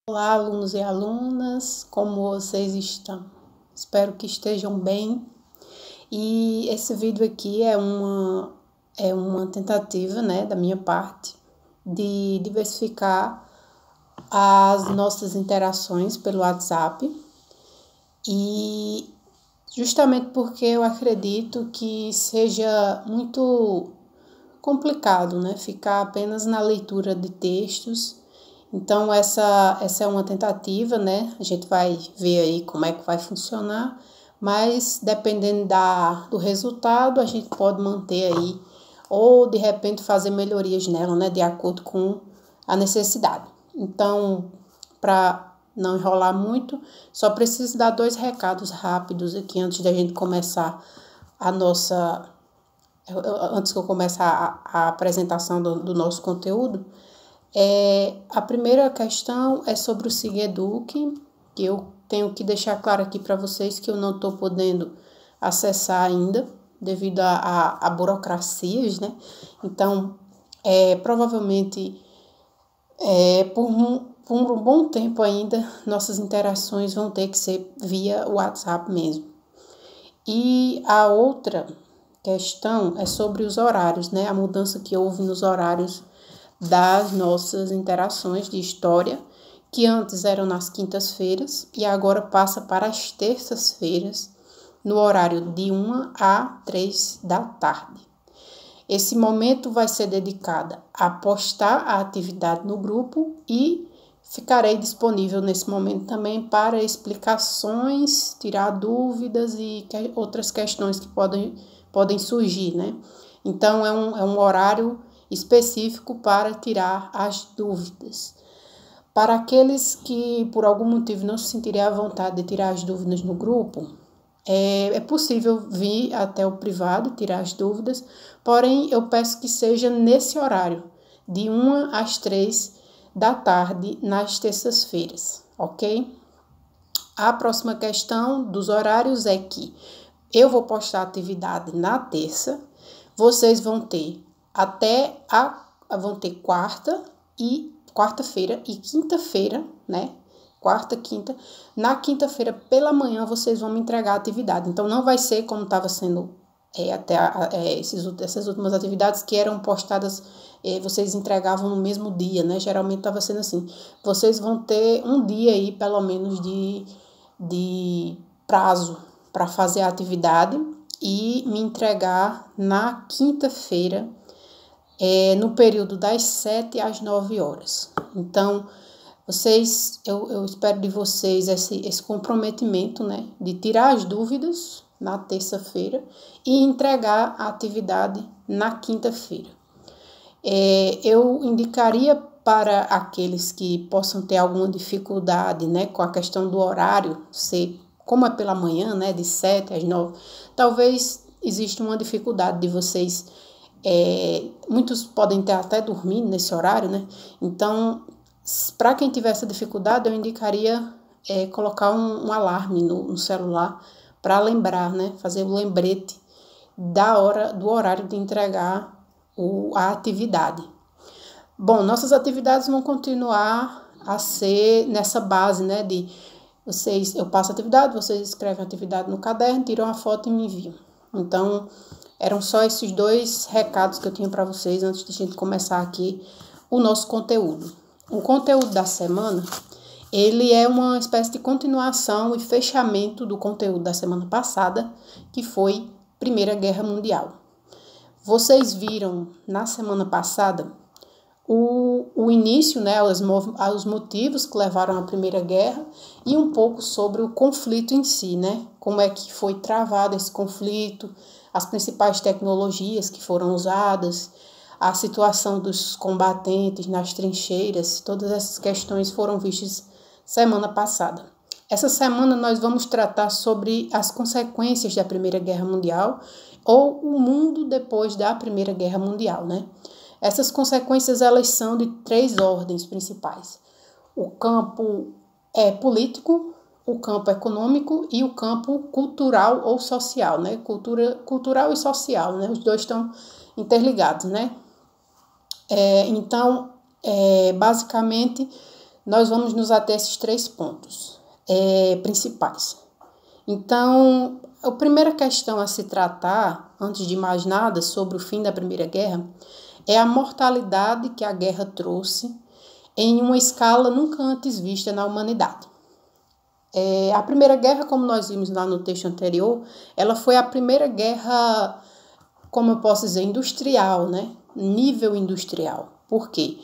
Olá, alunos e alunas, como vocês estão? Espero que estejam bem. E esse vídeo aqui é uma tentativa, né, da minha parte de diversificar as nossas interações pelo WhatsApp. E justamente porque eu acredito que seja muito complicado, né, ficar apenas na leitura de textos. Então, essa é uma tentativa, né? A gente vai ver aí como é que vai funcionar, mas dependendo do resultado, a gente pode manter aí, ou de repente fazer melhorias nela, né? De acordo com a necessidade. Então, para não enrolar muito, só preciso dar 2 recados rápidos aqui antes da gente começar antes que eu comece a apresentação do nosso conteúdo. A primeira questão é sobre o SIGEDUC, que eu tenho que deixar claro aqui para vocês que eu não estou podendo acessar ainda, devido a burocracias, né? Então, provavelmente, por um bom tempo ainda, nossas interações vão ter que ser via WhatsApp mesmo. E a outra questão é sobre os horários, né? A mudança que houve nos horários das nossas interações de história, que antes eram nas quintas-feiras e agora passa para as terças-feiras, no horário de 1 a 3 da tarde. Esse momento vai ser dedicado a postar a atividade no grupo e ficarei disponível nesse momento também para explicações, tirar dúvidas e outras questões que podem surgir, né? Então, é um horário específico para tirar as dúvidas. Para aqueles que, por algum motivo, não se sentirem à vontade de tirar as dúvidas no grupo, é possível vir até o privado tirar as dúvidas, porém, eu peço que seja nesse horário, de 1 às 3 da tarde, nas terças-feiras, ok? A próxima questão dos horários é que eu vou postar a atividade na terça, vocês vão ter vão ter quarta-feira e quinta-feira, né? Quarta, quinta. Na quinta-feira, pela manhã, vocês vão me entregar a atividade. Então, não vai ser como estava sendo essas últimas atividades que eram postadas, vocês entregavam no mesmo dia, né? Geralmente estava sendo assim. Vocês vão ter um dia aí, pelo menos, de prazo para fazer a atividade e me entregar na quinta-feira, no período das 7 às 9 horas. Então, eu espero de vocês esse comprometimento, né, de tirar as dúvidas na terça-feira e entregar a atividade na quinta-feira. Eu indicaria para aqueles que possam ter alguma dificuldade, né, com a questão do horário, como é pela manhã, né, de 7 às 9, talvez exista uma dificuldade de vocês. Muitos podem ter até dormindo nesse horário, né? Então, para quem tiver essa dificuldade, eu indicaria colocar um alarme no celular para lembrar, né? Fazer o lembrete do horário de entregar a atividade. Bom, nossas atividades vão continuar a ser nessa base, né? Eu passo a atividade, vocês escrevem a atividade no caderno, tiram uma foto e me enviam. Então, eram só esses 2 recados que eu tinha para vocês antes de a gente começar aqui o nosso conteúdo. O conteúdo da semana, ele é uma espécie de continuação e fechamento do conteúdo da semana passada, que foi Primeira Guerra Mundial. Vocês viram na semana passada o início, né, os motivos que levaram à Primeira Guerra e um pouco sobre o conflito em si, né? Como é que foi travado esse conflito, as principais tecnologias que foram usadas, a situação dos combatentes nas trincheiras, todas essas questões foram vistas semana passada. Essa semana nós vamos tratar sobre as consequências da Primeira Guerra Mundial ou o mundo depois da Primeira Guerra Mundial, né? Essas consequências, elas são de 3 ordens principais. O campo político, o campo econômico e o campo cultural ou social, né? Cultural e social, né? Os 2 estão interligados, né? Então, basicamente, nós vamos nos ater a esses 3 pontos principais. Então, a primeira questão a se tratar, antes de mais nada, sobre o fim da Primeira Guerra, é a mortalidade que a guerra trouxe em uma escala nunca antes vista na humanidade. A Primeira Guerra, como nós vimos lá no texto anterior, ela foi a primeira guerra, como eu posso dizer, industrial, né? Nível industrial. Por quê?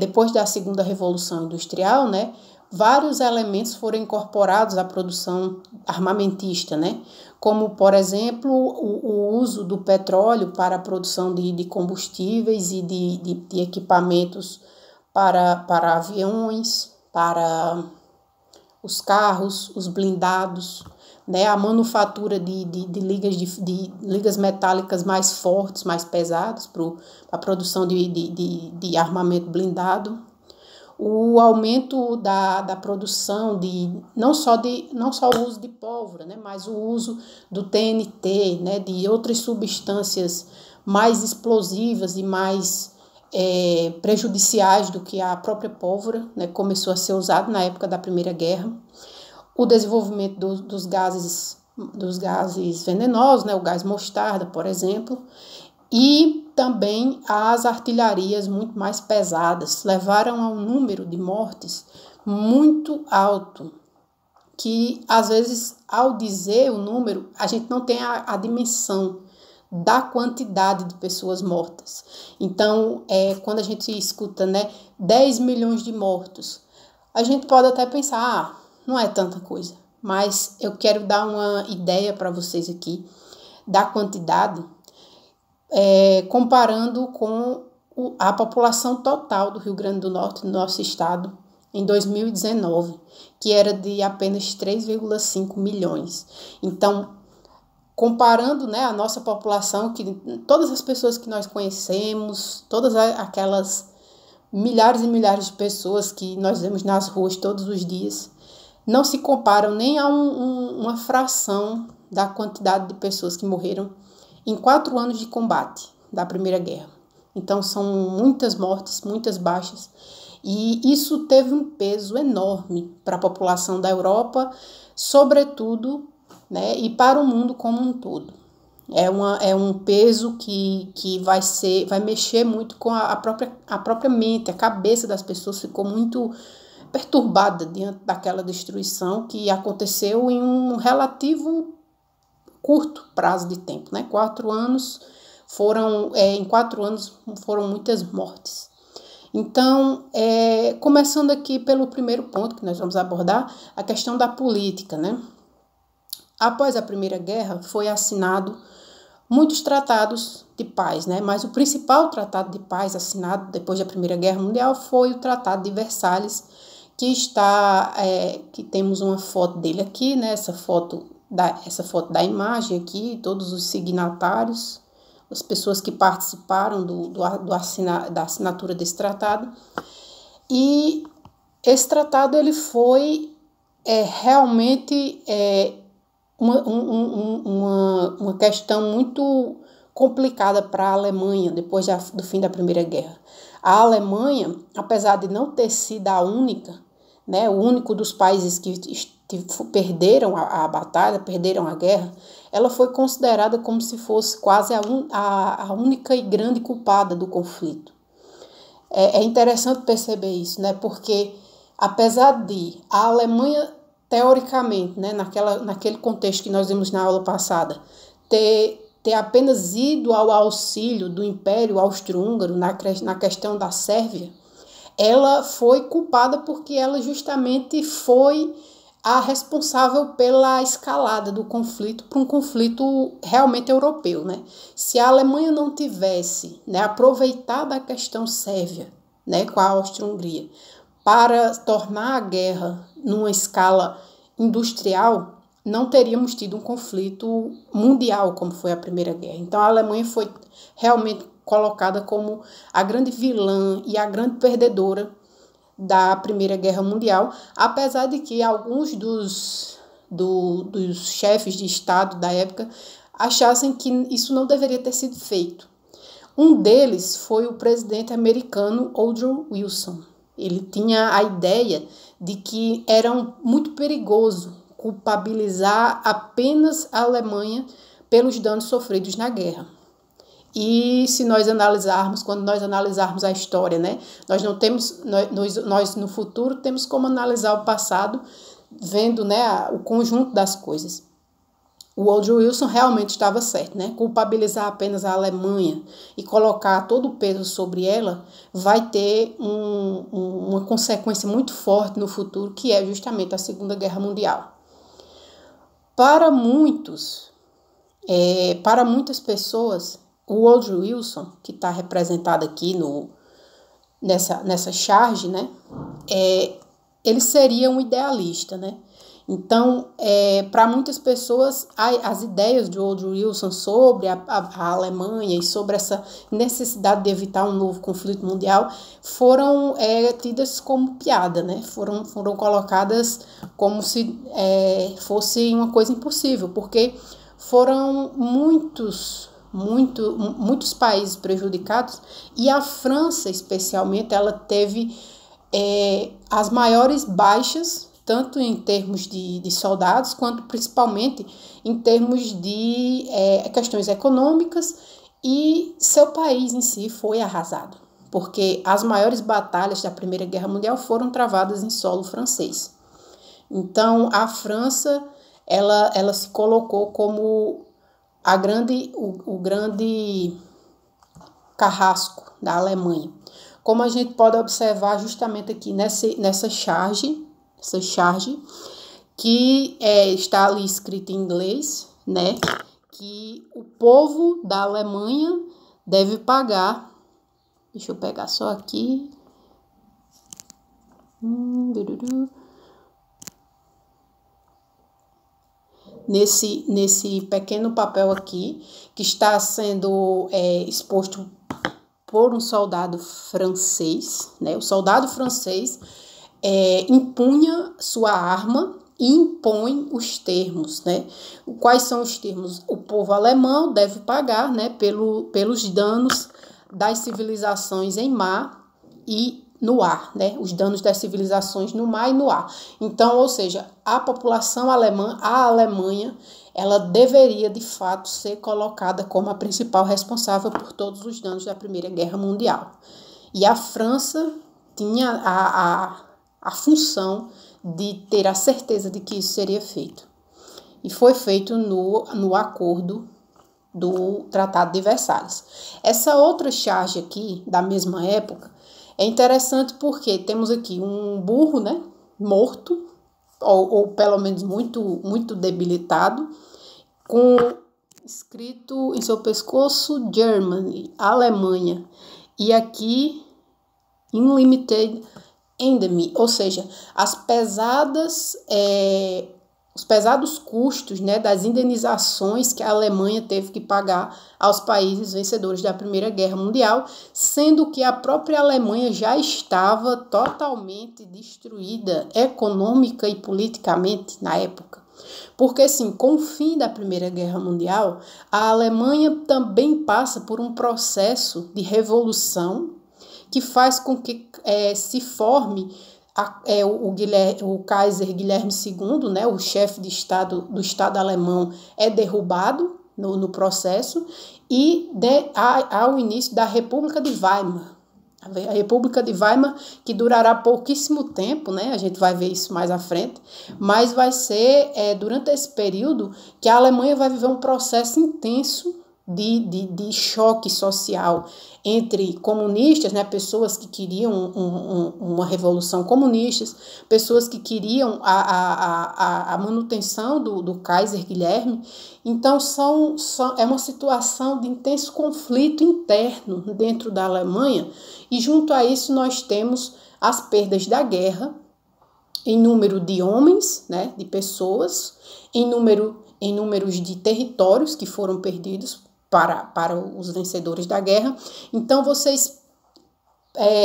Depois da Segunda Revolução Industrial, né? Vários elementos foram incorporados à produção armamentista, né? Como, por exemplo, o uso do petróleo para a produção de combustíveis e de equipamentos para aviões, para os carros, os blindados, né? A manufatura de ligas metálicas mais fortes, mais pesadas para a produção de armamento blindado. O aumento da produção não só o uso de pólvora, né, mas o uso do TNT, né, de outras substâncias mais explosivas e mais prejudiciais do que a própria pólvora, né, começou a ser usado na época da Primeira Guerra. O desenvolvimento dos gases venenosos, né, o gás mostarda, por exemplo, e também as artilharias muito mais pesadas levaram a um número de mortes muito alto, que às vezes, ao dizer o número, a gente não tem a dimensão da quantidade de pessoas mortas. Então, quando a gente escuta, né, 10 milhões de mortos, a gente pode até pensar, não é tanta coisa, mas eu quero dar uma ideia para vocês aqui da quantidade, comparando com a população total do Rio Grande do Norte, no nosso estado, em 2019, que era de apenas 3,5 milhões. Então, comparando, né, a nossa população, que todas as pessoas que nós conhecemos, todas aquelas milhares e milhares de pessoas que nós vemos nas ruas todos os dias, não se comparam nem a uma fração da quantidade de pessoas que morreram em 4 anos de combate da Primeira Guerra. Então, são muitas mortes, muitas baixas, e isso teve um peso enorme para a população da Europa, sobretudo, né, e para o mundo como um todo. É um peso que vai mexer muito com a própria mente, a cabeça das pessoas ficou muito perturbada diante daquela destruição que aconteceu em um relativo curto prazo de tempo, né? 4 anos em 4 anos foram muitas mortes. Então, começando aqui pelo primeiro ponto que nós vamos abordar, a questão da política, né? Após a Primeira Guerra, foi assinado muitos tratados de paz, né? Mas o principal tratado de paz assinado depois da Primeira Guerra Mundial foi o Tratado de Versalhes, que temos uma foto dele aqui, né? Essa foto da imagem aqui, todos os signatários, as pessoas que participaram da assinatura desse tratado. E esse tratado ele foi realmente uma questão muito complicada para a Alemanha depois do fim da Primeira Guerra. A Alemanha, apesar de não ter sido a única, né, o único dos países que perderam a batalha, perderam a guerra, ela foi considerada como se fosse quase a única e grande culpada do conflito. É interessante perceber isso, né, porque apesar de a Alemanha, teoricamente, né, naquele contexto que nós vimos na aula passada, ter apenas ido ao auxílio do Império Austro-Húngaro na questão da Sérvia, ela foi culpada porque ela justamente foi a responsável pela escalada do conflito para um conflito realmente europeu, né? Se a Alemanha não tivesse, né, aproveitado a questão sérvia, né, com a Áustria-Hungria, para tornar a guerra numa escala industrial, não teríamos tido um conflito mundial como foi a Primeira Guerra. Então a Alemanha foi realmente colocada como a grande vilã e a grande perdedora da Primeira Guerra Mundial, apesar de que alguns dos chefes de Estado da época achassem que isso não deveria ter sido feito. Um deles foi o presidente americano Woodrow Wilson. Ele tinha a ideia de que era muito perigoso culpabilizar apenas a Alemanha pelos danos sofridos na guerra. E se nós analisarmos, quando nós analisarmos a história, né, nós não temos, nós no futuro temos como analisar o passado, vendo, né, o conjunto das coisas. O Woodrow Wilson realmente estava certo, né? Culpabilizar apenas a Alemanha e colocar todo o peso sobre ela vai ter uma consequência muito forte no futuro, que é justamente a Segunda Guerra Mundial. Para muitas pessoas, o Woodrow Wilson, que está representado aqui nessa charge, né? Ele seria um idealista, né? Então, para muitas pessoas, as ideias de Woodrow Wilson sobre a Alemanha e sobre essa necessidade de evitar um novo conflito mundial foram tidas como piada, né? Foram colocadas como se fosse uma coisa impossível, porque foram muitos países prejudicados, e a França, especialmente, ela teve as maiores baixas, tanto em termos de soldados, quanto principalmente em termos de questões econômicas, e seu país em si foi arrasado, porque as maiores batalhas da Primeira Guerra Mundial foram travadas em solo francês. Então, a França, ela se colocou como o grande carrasco da Alemanha. Como a gente pode observar justamente aqui nessa charge, que está ali escrito em inglês, né, que o povo da Alemanha deve pagar. Deixa eu pegar só aqui. Nesse pequeno papel aqui, que está sendo exposto por um soldado francês, né? O soldado francês impunha sua arma e impõe os termos, né? Quais são os termos? O povo alemão deve pagar, né, pelos danos das civilizações em mar e no ar, né? Os danos das civilizações no mar e no ar. Então, ou seja, a população alemã, a Alemanha, ela deveria, de fato, ser colocada como a principal responsável por todos os danos da Primeira Guerra Mundial. E a França tinha a função de ter a certeza de que isso seria feito. E foi feito no acordo do Tratado de Versalhes. Essa outra charge aqui, da mesma época, é interessante porque temos aqui um burro, né, morto, ou pelo menos muito debilitado, com escrito em seu pescoço Germany, Alemanha, e aqui Unlimited Enemy, ou seja, os pesados custos, né, das indenizações que a Alemanha teve que pagar aos países vencedores da Primeira Guerra Mundial, sendo que a própria Alemanha já estava totalmente destruída econômica e politicamente na época. Porque, sim, com o fim da Primeira Guerra Mundial, a Alemanha também passa por um processo de revolução que faz com que se forme o Kaiser Guilherme II, né, o chefe do Estado alemão, é derrubado no processo, e há o início da República de Weimar. A República de Weimar, que durará pouquíssimo tempo, né? A gente vai ver isso mais à frente, mas vai ser durante esse período que a Alemanha vai viver um processo intenso de choque social entre comunistas, né, pessoas que queriam uma revolução comunistas, pessoas que queriam a manutenção do Kaiser Guilherme. Então, é uma situação de intenso conflito interno dentro da Alemanha, e junto a isso nós temos as perdas da guerra em número de homens, né, de pessoas, em números de territórios que foram perdidos para os vencedores da guerra. Então, vocês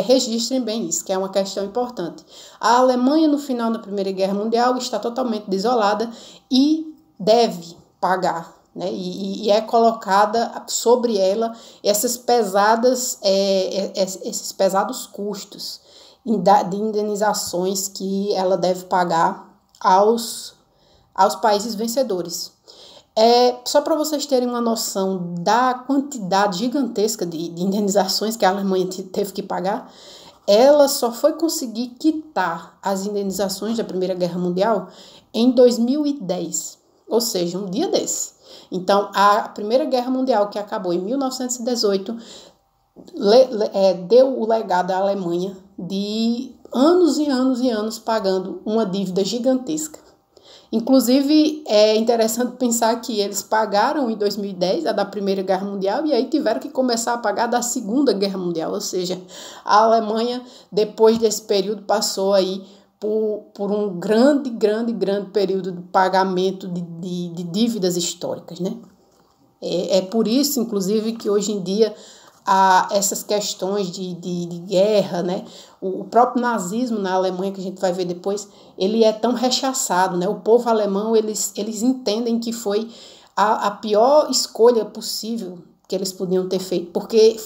registrem bem isso, que é uma questão importante. A Alemanha, no final da Primeira Guerra Mundial, está totalmente desolada e deve pagar, né? E é colocada sobre ela esses pesados custos. de indenizações que ela deve pagar aos países vencedores. Só para vocês terem uma noção da quantidade gigantesca de indenizações que a Alemanha teve que pagar, ela só foi conseguir quitar as indenizações da Primeira Guerra Mundial em 2010, ou seja, um dia desse. Então, a Primeira Guerra Mundial, que acabou em 1918, deu o legado à Alemanha de anos e anos e anos pagando uma dívida gigantesca. Inclusive, é interessante pensar que eles pagaram em 2010 a da Primeira Guerra Mundial e aí tiveram que começar a pagar da Segunda Guerra Mundial, ou seja, a Alemanha, depois desse período, passou aí por um grande período de pagamento de dívidas históricas, né? É por isso, inclusive, que hoje em dia essas questões de guerra, né? O próprio nazismo na Alemanha, que a gente vai ver depois, ele é tão rechaçado, né? O povo alemão, eles entendem que foi a pior escolha possível que eles podiam ter feito, porque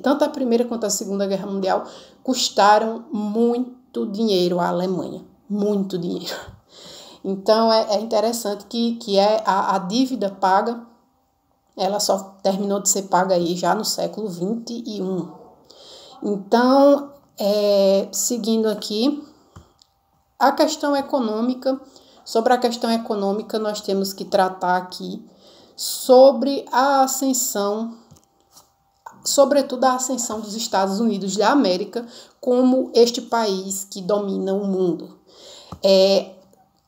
tanto a Primeira quanto a Segunda Guerra Mundial custaram muito dinheiro à Alemanha, muito dinheiro. Então, é interessante que a dívida paga, ela só terminou de ser paga aí já no século XXI. Então, seguindo aqui, a questão econômica, sobre a questão econômica, nós temos que tratar aqui sobre a ascensão, sobretudo a ascensão dos Estados Unidos da América como este país que domina o mundo.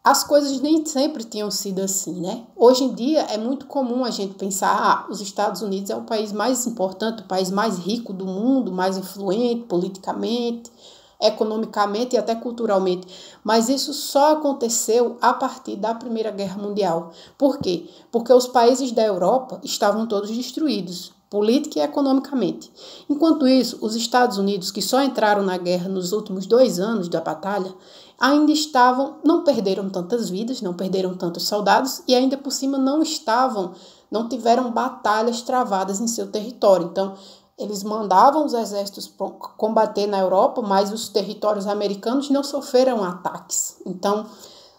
As coisas nem sempre tinham sido assim, né? Hoje em dia é muito comum a gente pensar, os Estados Unidos é o país mais importante, o país mais rico do mundo, mais influente politicamente, economicamente e até culturalmente. Mas isso só aconteceu a partir da Primeira Guerra Mundial. Por quê? Porque os países da Europa estavam todos destruídos, política e economicamente. Enquanto isso, os Estados Unidos, que só entraram na guerra nos últimos 2 anos da batalha, ainda não perderam tantas vidas, não perderam tantos soldados e ainda por cima não tiveram batalhas travadas em seu território. Então, eles mandavam os exércitos combater na Europa, mas os territórios americanos não sofreram ataques. Então,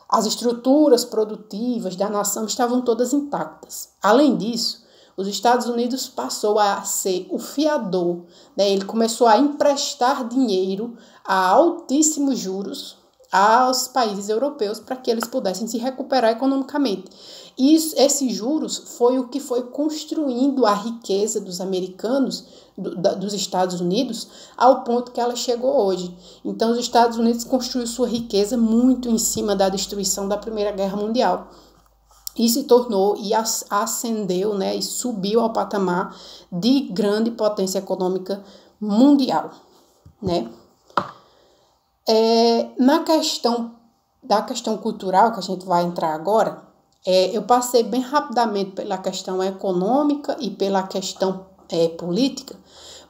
as estruturas produtivas da nação estavam todas intactas. Além disso, os Estados Unidos passou a ser o fiador, né? Ele começou a emprestar dinheiro a altíssimos juros aos países europeus para que eles pudessem se recuperar economicamente. E esses juros foi o que foi construindo a riqueza dos americanos, dos Estados Unidos, ao ponto que ela chegou hoje. Então, os Estados Unidos construiu sua riqueza muito em cima da destruição da Primeira Guerra Mundial. E se tornou e ascendeu, né, e subiu ao patamar de grande potência econômica mundial, né? Na questão cultural, que a gente vai entrar agora, eu passei bem rapidamente pela questão econômica e pela questão política,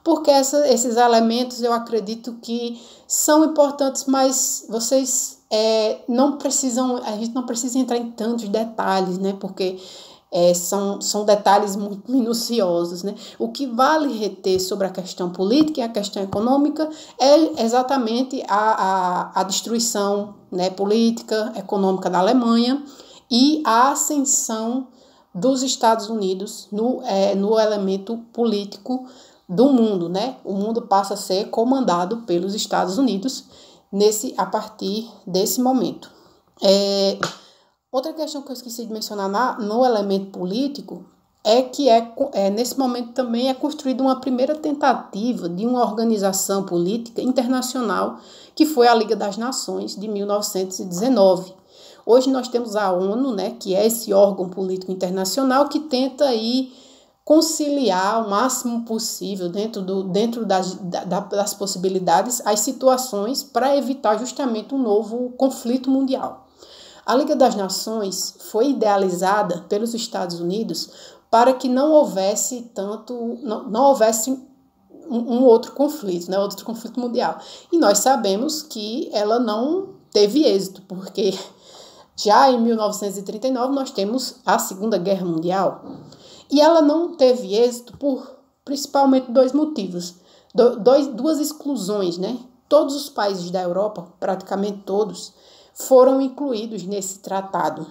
porque esses elementos eu acredito que são importantes, mas vocês a gente não precisa entrar em tantos detalhes, né? Porque são detalhes muito minuciosos, né? O que vale reter sobre a questão política e a questão econômica é exatamente a destruição, né, política, econômica da Alemanha e a ascensão dos Estados Unidos no elemento político do mundo, né? O mundo passa a ser comandado pelos Estados Unidos a partir desse momento. Outra questão que eu esqueci de mencionar no elemento político é que nesse momento também é construída uma primeira tentativa de uma organização política internacional, que foi a Liga das Nações de 1919. Hoje nós temos a ONU, né, que é esse órgão político internacional que tenta aí conciliar o máximo possível dentro das possibilidades as situações para evitar justamente um novo conflito mundial. A Liga das Nações foi idealizada pelos Estados Unidos para que não houvesse um outro conflito, né, outro conflito mundial. E nós sabemos que ela não teve êxito, porque já em 1939 nós temos a Segunda Guerra Mundial. E ela não teve êxito por principalmente 2 motivos, duas exclusões, né? todos os países da Europa, praticamente todos, foram incluídos nesse tratado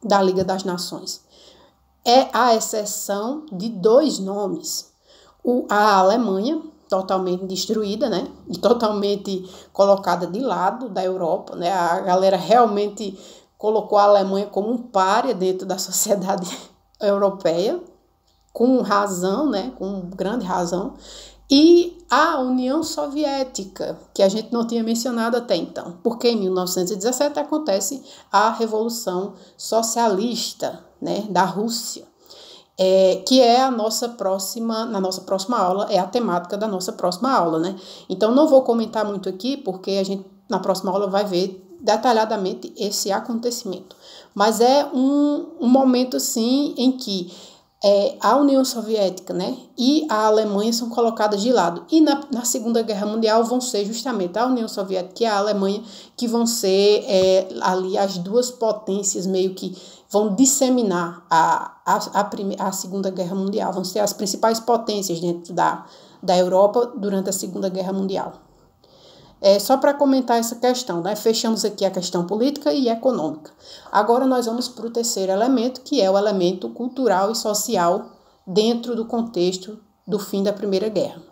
da Liga das Nações. É a exceção de 2 nomes. A Alemanha, totalmente destruída, né? E totalmente colocada de lado da Europa, né? A galera realmente colocou a Alemanha como um pária dentro da sociedade europeia, com razão, né? Com grande razão. E a União Soviética, que a gente não tinha mencionado até então, porque em 1917 acontece a Revolução Socialista, né, da Rússia, que é na nossa próxima aula, é a temática da nossa próxima aula, né? Então não vou comentar muito aqui, porque a gente na próxima aula vai ver detalhadamente esse acontecimento. Mas é um momento, assim, em que a União Soviética, né, e a Alemanha são colocadas de lado. E na Segunda Guerra Mundial vão ser justamente a União Soviética e a Alemanha que vão ser ali as 2 potências meio que vão disseminar a Segunda Guerra Mundial. Vão ser as principais potências dentro da Europa durante a Segunda Guerra Mundial. Só para comentar essa questão, né? Fechamos aqui a questão política e econômica. Agora nós vamos para o terceiro elemento, que é o elemento cultural e social dentro do contexto do fim da Primeira Guerra.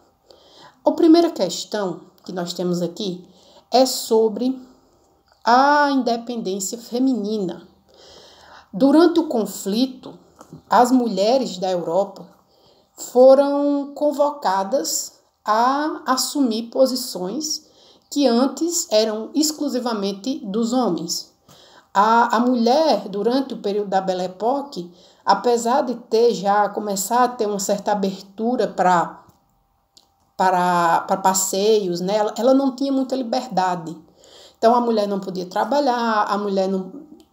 A primeira questão que nós temos aqui é sobre a independência feminina. Durante o conflito, as mulheres da Europa foram convocadas a assumir posições que antes eram exclusivamente dos homens. A mulher, durante o período da Belle Époque, apesar de começar a ter uma certa abertura para passeios, né, ela não tinha muita liberdade. Então, a mulher não podia trabalhar, a mulher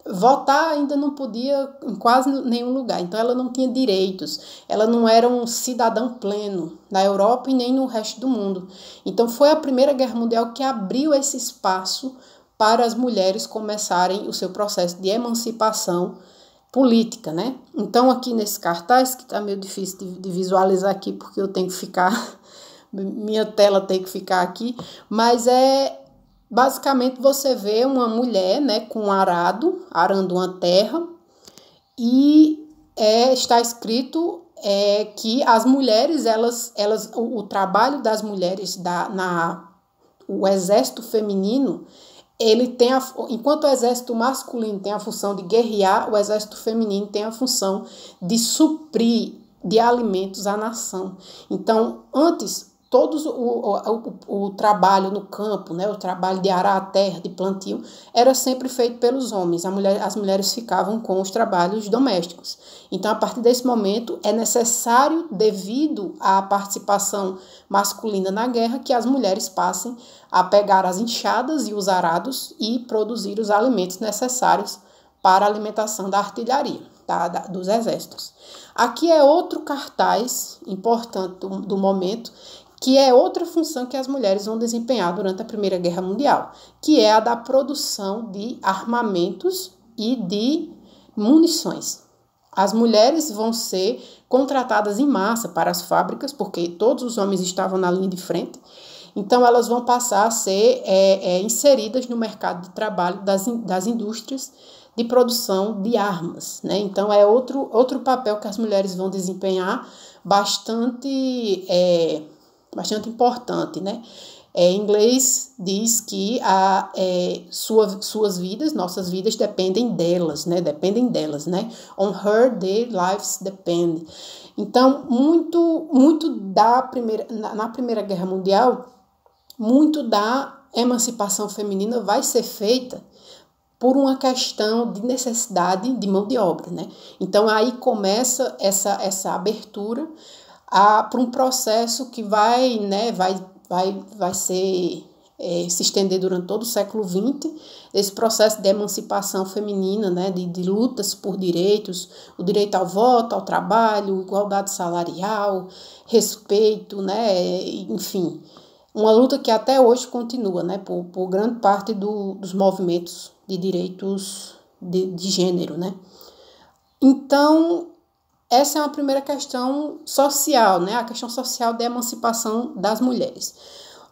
votar ainda não podia em quase nenhum lugar. Então, ela não tinha direitos, ela não era um cidadão pleno na Europa e nem no resto do mundo. Então, foi a Primeira Guerra Mundial que abriu esse espaço para as mulheres começarem o seu processo de emancipação política, né? Então, aqui nesse cartaz, que está meio difícil de visualizar aqui, porque eu tenho que ficar, minha tela tem que ficar aqui, mas basicamente você vê uma mulher, né, com um arado, arando uma terra, e está escrito que as mulheres, o trabalho das mulheres o exército feminino, ele tem enquanto o exército masculino tem a função de guerrear, o exército feminino tem a função de suprir de alimentos a nação. Então, antes, todos o trabalho no campo, né, o trabalho de arar a terra, de plantio, era sempre feito pelos homens. As mulheres ficavam com os trabalhos domésticos. Então, a partir desse momento, é necessário, devido à participação masculina na guerra, que as mulheres passem a pegar as enxadas e os arados e produzir os alimentos necessários para a alimentação da artilharia, dos exércitos. Aqui é outro cartaz importante do momento, que é outra função que as mulheres vão desempenhar durante a Primeira Guerra Mundial, que é a da produção de armamentos e de munições. As mulheres vão ser contratadas em massa para as fábricas, porque todos os homens estavam na linha de frente, então elas vão passar a ser inseridas no mercado de trabalho das indústrias de produção de armas, né? Então é outro papel que as mulheres vão desempenhar bastante importante, né? Em inglês diz que suas vidas, nossas vidas dependem delas, né? On her, their lives depend. Então, na Primeira Guerra Mundial, muito da emancipação feminina vai ser feita por uma questão de necessidade de mão de obra, né? Então, aí começa essa abertura para um processo que vai se estender durante todo o século XX, esse processo de emancipação feminina, né, de lutas por direitos, o direito ao voto, ao trabalho, igualdade salarial, respeito, né, enfim, uma luta que até hoje continua, né, por grande parte dos movimentos de direitos de gênero, né. Então, essa é uma primeira questão social, né? A questão social da emancipação das mulheres.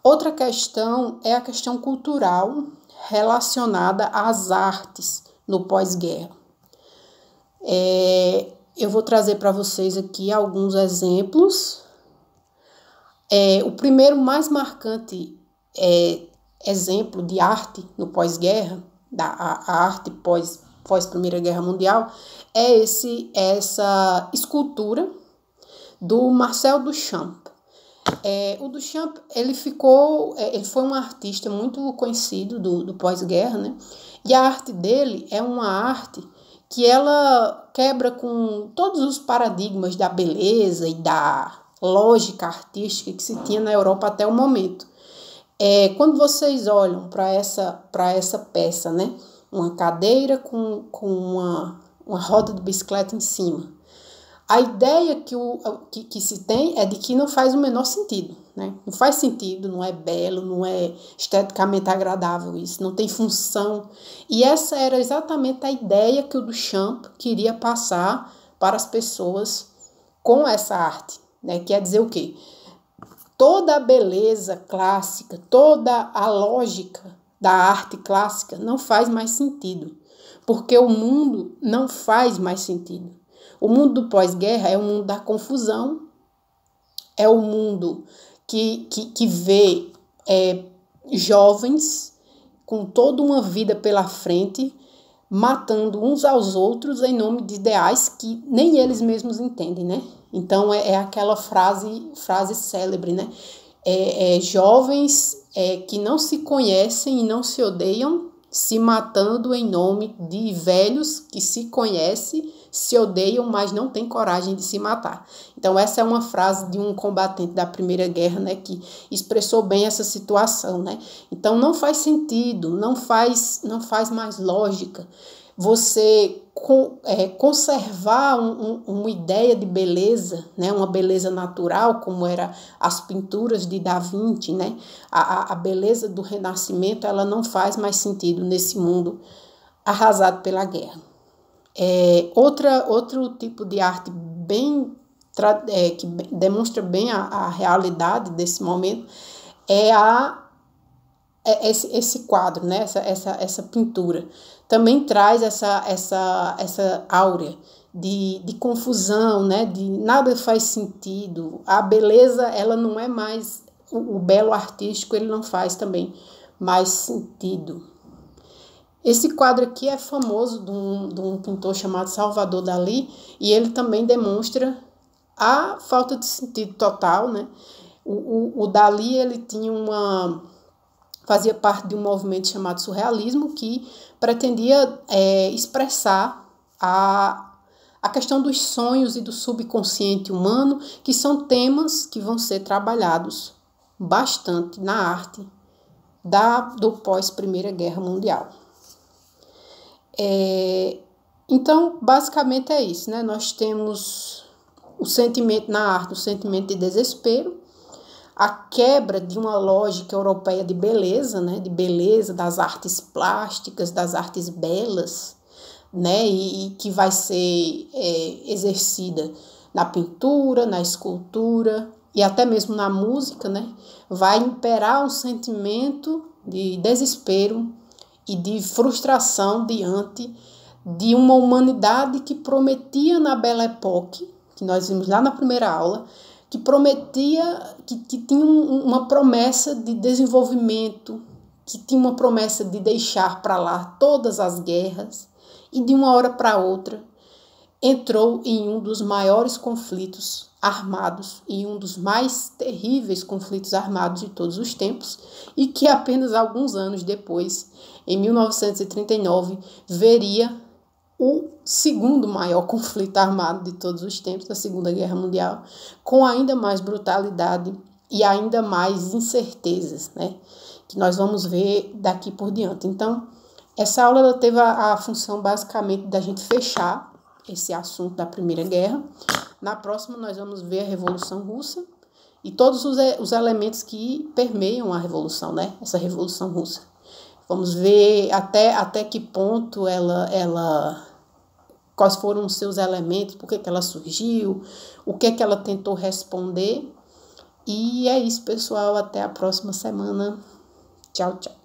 Outra questão é a questão cultural relacionada às artes no pós-guerra. Eu vou trazer para vocês aqui alguns exemplos. O primeiro mais marcante exemplo de arte no pós-guerra, a arte pós-Primeira Guerra Mundial, é essa escultura do Marcel Duchamp. O Duchamp, ele foi um artista muito conhecido do pós-guerra, né? E a arte dele é uma arte que ela quebra com todos os paradigmas da beleza e da lógica artística que se tinha na Europa até o momento. Quando vocês olham para essa peça, né? Uma cadeira com uma roda de bicicleta em cima, a ideia que se tem é de que não faz o menor sentido, né? Não faz sentido, não é belo, não é esteticamente agradável isso, não tem função. E essa era exatamente a ideia que o Duchamp queria passar para as pessoas com essa arte, né? Quer dizer o quê? Toda a beleza clássica, toda a lógica da arte clássica não faz mais sentido, porque o mundo não faz mais sentido. O mundo do pós-guerra é o mundo da confusão, é o mundo que vê jovens com toda uma vida pela frente, matando uns aos outros em nome de ideais que nem eles mesmos entendem, né? Então, é aquela frase célebre, né? Jovens que não se conhecem e não se odeiam, se matando em nome de velhos que se conhecem, se odeiam, mas não têm coragem de se matar. Então, essa é uma frase de um combatente da Primeira Guerra, né, que expressou bem essa situação, né? Então, não faz sentido, não faz mais lógica você conservar uma ideia de beleza, né, uma beleza natural, como era as pinturas de Da Vinci, né? A beleza do Renascimento, ela não faz mais sentido nesse mundo arrasado pela guerra. Outro tipo de arte que demonstra bem a realidade desse momento esse quadro, né? essa pintura. Também traz essa áurea de confusão, né? De nada faz sentido. A beleza, ela não é mais... O belo artístico, ele não faz também mais sentido. Esse quadro aqui é famoso de um pintor chamado Salvador Dalí, e ele também demonstra a falta de sentido total, né? O Dalí, ele fazia parte de um movimento chamado surrealismo, que pretendia expressar a questão dos sonhos e do subconsciente humano, que são temas que vão ser trabalhados bastante na arte do pós-Primeira Guerra Mundial. Então, basicamente é isso, né? Nós temos o sentimento na arte, o sentimento de desespero, a quebra de uma lógica europeia de beleza, né? De beleza, das artes plásticas, das artes belas, né? E que vai ser exercida na pintura, na escultura e até mesmo na música, né? Vai imperar um sentimento de desespero e de frustração diante de uma humanidade que prometia na Belle Époque, que nós vimos lá na primeira aula, que prometia, que tinha uma promessa de desenvolvimento, que tinha uma promessa de deixar para lá todas as guerras, e de uma hora para outra entrou em um dos maiores conflitos armados e um dos mais terríveis conflitos armados de todos os tempos, e que apenas alguns anos depois, em 1939, veria o segundo maior conflito armado de todos os tempos, da Segunda Guerra Mundial, com ainda mais brutalidade e ainda mais incertezas, né, que nós vamos ver daqui por diante. Então, essa aula ela teve a função basicamente da gente fechar esse assunto da Primeira Guerra. Na próxima nós vamos ver a Revolução Russa e todos os elementos que permeiam a Revolução, né, essa Revolução Russa. Vamos ver até que ponto quais foram os seus elementos, por que ela surgiu, o que ela tentou responder E é isso, pessoal. Até a próxima semana. Tchau, tchau.